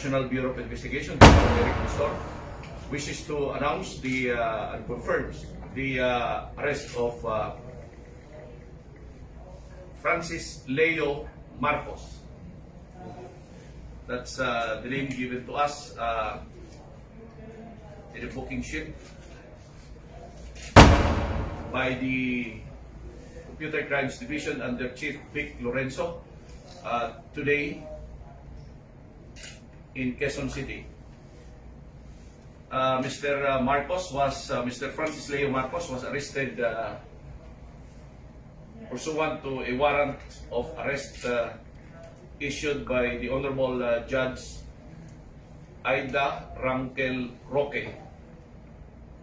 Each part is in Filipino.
National Bureau of Investigation, Dr. Eric Nestor, wishes to announce and confirms the arrest of Francis Leo Marcos. That's the name given to us in the booking sheet by the Computer Crimes Division under Chief Vic Lorenzo today in Quezon City. Mr. Francis Leo Marcos was arrested pursuant to a warrant of arrest issued by the Honorable Judge Aida Rangel Roque.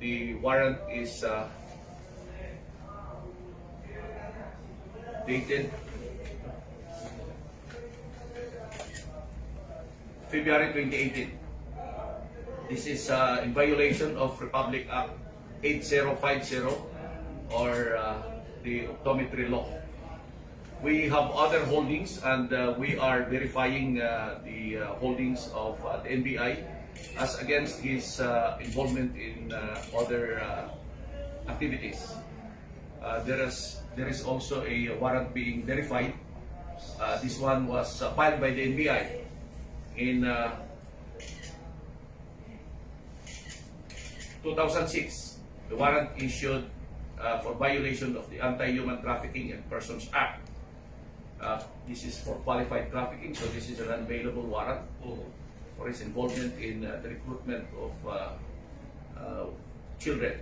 The warrant is dated February 2018. This is in violation of Republic Act 8050 or the optometry law. We have other holdings and we are verifying the holdings of the NBI as against his involvement in other activities. There is also a warrant being verified. This one was filed by the NBI in 2006. The warrant issued for violation of the Anti-Human Trafficking and Persons Act. This is for qualified trafficking, so this is an unavailable warrant for his involvement in the recruitment of children.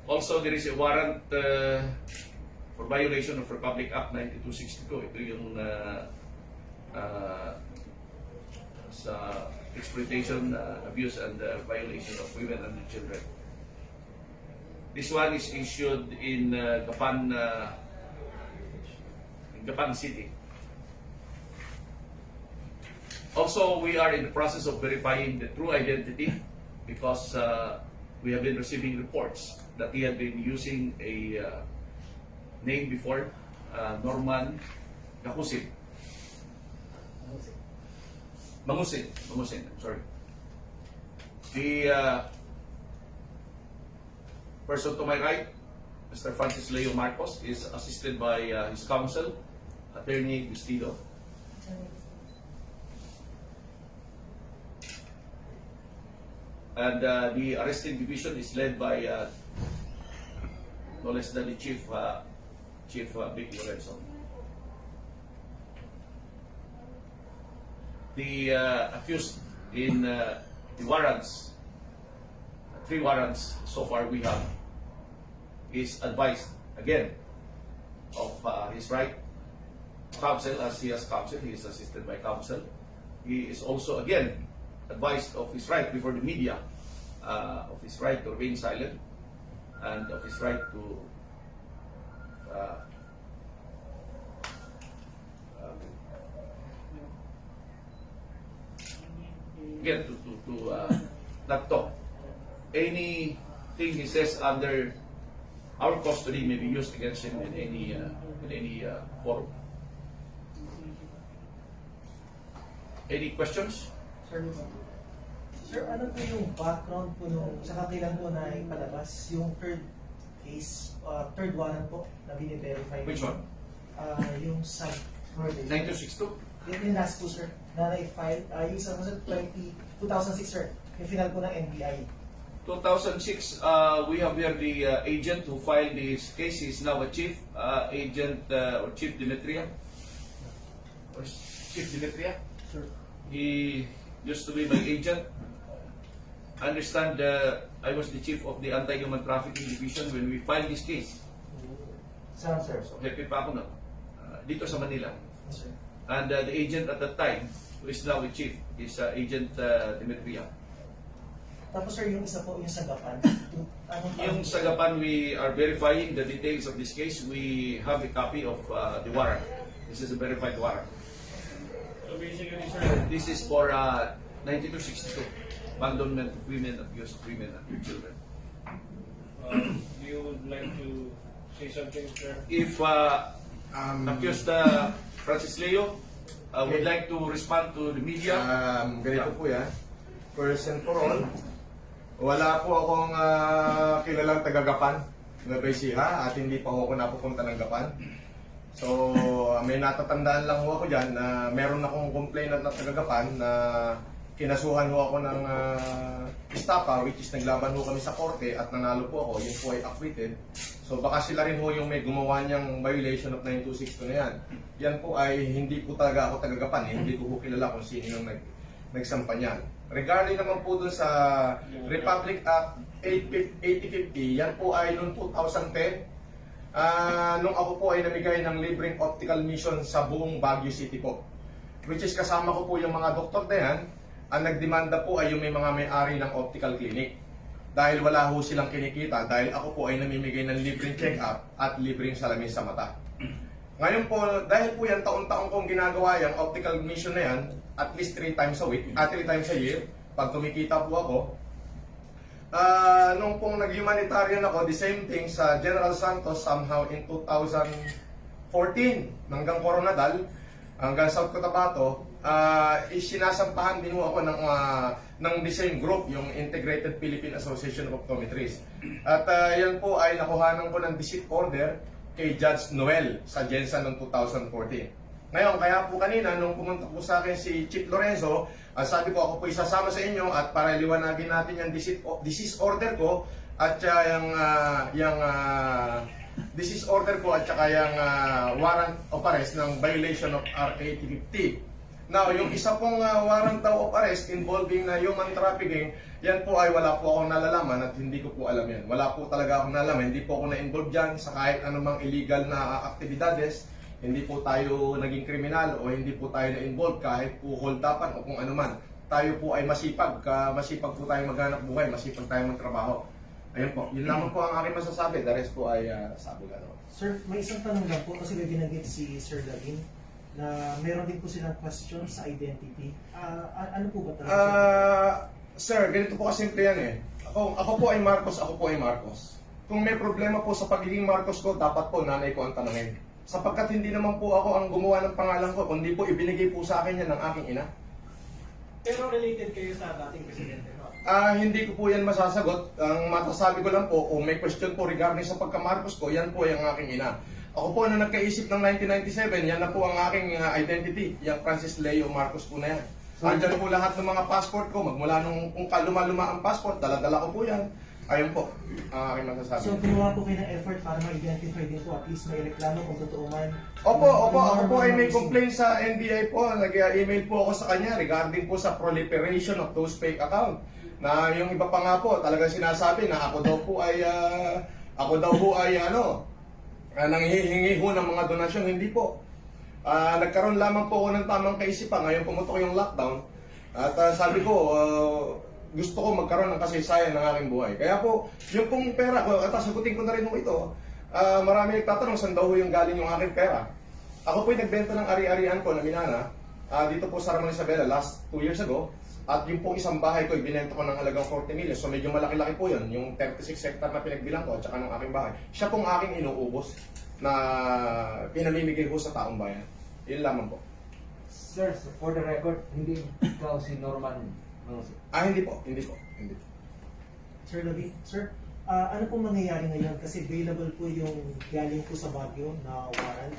Also, there is a warrant for violation of Republic Act 9262. Ito yung sa exploitation, abuse, and violation of women and children. This one is issued in Gapan City. Also, we are in the process of verifying the true identity because we have been receiving reports that he had been using a name before, Norman Gakusin. Mangusin, I'm sorry. The person to my right, Mr. Francis Leo Marcos, is assisted by his counsel, Attorney Gustido. And the arresting division is led by no less than the Chief Vic Lorenzo. The accused in the warrants, 3 warrants so far we have, is advised again of his right counsel, as he has counsel. He is assisted by counsel. He is also again advised of his right before the media, of his right to remain silent, and of his right to again to not talk. Anything he says under our custody may be used against him in any forum. Any questions? Sir, ano po yung background po nung sa kailan po na ipalabas yung third case, third warrant po na bine-verify? Which one? Yung sub-murder. 9262? Yung last po, sir, na na-file, yung isa po sa 2006, sir, yung final po ng NBI. 2006, we have here the agent who filed this case. He is now a chief, agent or Chief Demetria. Or Chief Demetria? Sure. He used to be my agent. I understand I was the chief of the Anti-Human Trafficking Division when we filed this case. Saan, sir? So, happy pa ako na. Dito sa Manila. Yes, sir. And the agent at that time, who is now a chief, is Agent Demetria. Tapos, sir, yung isa po, yung sagapan. Yung sagapan, we are verifying the details of this case. We have a copy of the warrant. This is a verified warrant. So basically, sir, This is for 9262, abandonment of women, abuse of women and children. you would like to say something, sir? If accused Francis Leo would like to respond to the media. Ganito po yan. First and for all, wala po akong kilalang taga-Gapan na Baysiha at hindi pa ako napupunta ng Gapan. So, may natatandaan lang ho ako dyan na meron akong complainant na taga-Gapan na kinasuhan ho ako ng estafa, which is naglaban ho kami sa korte at nanalo po ako, yun po ay acquitted. So baka sila rin ho yung may gumawa niyang violation of 9262 na yan. Yan po ay hindi po talaga ako taga-Gapan, hindi ko po kilala kung sino yung nagsampa niyan. Regarding naman po dun sa Republic Act 8050, yan po ay noong 2010. Nung ako po ay namigay ng libreng optical mission sa buong Baguio City po. Which is kasama ko po yung mga doktor na yan. Ang nagdemanda po ay yung may mga may-ari ng optical clinic. Dahil wala ho silang kinikita, dahil ako po ay namimigay ng libreng check-up at libreng salamin sa mata. Ngayon po, dahil po yan taon-taon kong ginagawa yung optical mission na yan, at least 3 times a week, 3 times a year, pag kumikita po ako, nung pong nag-humanitarian ako, the same thing sa General Santos somehow in 2014, hanggang Coronadal, hanggang South Cotabato, sinasampahan din mo ako ng the same group, yung Integrated Philippine Association of Optometrists. At yan po ay nakuhanan ko ng visit order kay Judge Noel sa Jensa noong 2014. Ngayon, kaya po kanina, nung pumunta po sa akin si Chief Lorenzo, sabi ko ako po isasama sa inyo at para liwanagin natin yung disease order ko at yung disease order ko at saka yung warrant of arrest ng violation of RA 8050. Now, yung isa pong warrant daw of arrest involving na human trafficking, yan po ay wala po akong nalalaman at hindi ko po alam yan. Wala po talaga akong nalalaman, hindi po ako na-involve dyan sa kahit anumang illegal na aktibidades. Hindi po tayo naging kriminal o hindi po tayo na-involve kahit po hold-upan o kung ano man. Tayo po ay masipag, masipag po tayo maghanap buhay, masipag tayo magtrabaho. Ayun po, yun lamang po ang aking masasabi. The rest po ay sabi ka naman. Sir, may isang tanong lang po kasi may binanggit si Sir Davin na meron din po silang question sa identity. Ano po ba talaga? Sir, ganito po kasimple yan eh. Ako po ay Marcos, ako po ay Marcos. Kung may problema po sa pagiging Marcos ko, dapat po nanay ko ang tanungin. Sapagkat hindi naman po ako ang gumawa ng pangalan ko, kundi po ibinigay po sa akin yan ng aking ina. Pero related kayo sa dating presidente, no? Hindi ko po yan masasagot. Ang matasabi ko lang po, kung may question po regarding sa pagka-Marcos ko, yan po yung aking ina. Ako po na nagkaisip ng 1997, yan na po ang aking identity, yung Francis Leo Marcos po na yan. Andyan po lahat ng mga passport ko, magmula nung kung kaluma-luma ang passport, dala-dala ko po yan. Ayun po, ang aking masasabi. So, gumawa po kayo ng effort para ma-identify din po, at least may reklamo kung totoo man. Opo, ako po ay may complaint sa NBI po. Nag-email po ako sa kanya regarding po sa proliferation of those fake account. Na yung iba pa nga po, talagang sinasabi na ako daw po ay nanghihingi ho ng mga donasyon. Hindi po. Nagkaroon lamang po ako ng tamang kaisipan. Ngayon pumutok yung lockdown. At sabi ko, gusto ko magkaroon ng kasaysayan ng aking buhay. Kaya po, yung pong pera ko, at sagutin ko na rin mo ito, marami nagtatanong saan daw yung galing yung aking pera. Ako po'y nagbenta ng ari-arian ko na minana, dito po sa Ramon Isabela last 2 years ago. At yung pong isang bahay ko, ibinenta ko ng halagang 40 million. So medyo malaki-laki po yun, yung 36 hectare na pinagbilang ko at saka ng aking bahay. Siya pong aking inuubos na pinamimigay ko sa taong bayan. Yun lamang po. Sir, for the record, hindi ikaw si Norman. Hindi po. Sir Davin, sir, ano pong mangyayari ngayon? Kasi available po yung galing po sa Baguio na warrant.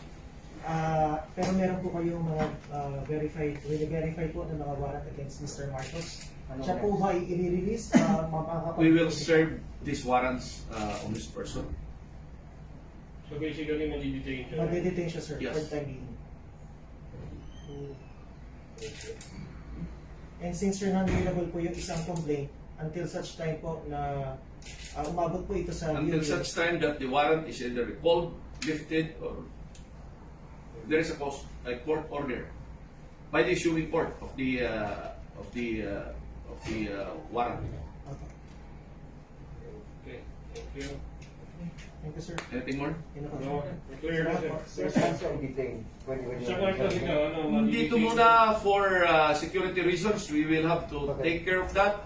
Pero meron po kayong mga verify po ng mga warrant against Mr. Marcos. Siya po ba i-release? We will serve these warrants on this person. So basically, nalidetain siya. Mag-detain siya, sir, Yes. for time being. And since non-available po yung isang complaint, until such time po na umabot po ito sa Until hearing, such time that the warrant is either recalled, lifted, or there is a court order by the issuing court of the warrant. Okay. Okay, thank you. Thank you, sir. Anything more? Yun na po, No, sir. clear na, sir. Sir, saan siya i-detain? Pwede Sa Marcos, ikaw, ano, Dito malidetain. muna for security reasons, we will have to take care of that.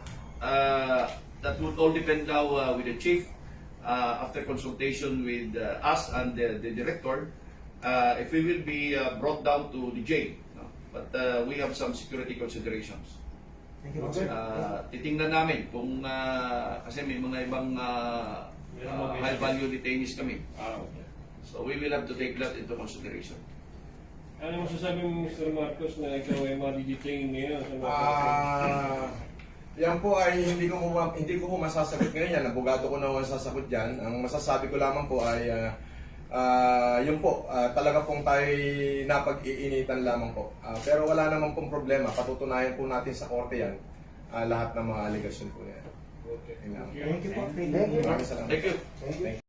That would all depend now with the chief after consultation with us and the director if we will be brought down to the jail. No? But we have some security considerations. Thank you po, sir. Titingnan namin kung kasi may mga ibang high value detainees kami. Okay. So we will have to take that into consideration. Ano masasabi mo, Mr. Marcos, na ikaw ay ma-detain ngayon sa mga Yan po ay hindi ko masasagot ngayon yan. Abogado ko na masasagot yan. Ang masasabi ko lamang po ay yun po, talaga pong tayo napag-iinitan lamang po. Pero wala namang pong problema. Patutunayan po natin sa korte yan lahat ng mga allegation po yan. Okay. Yun lang. Thank you po. Thank you. Maraming salamat. Thank you. Thank you.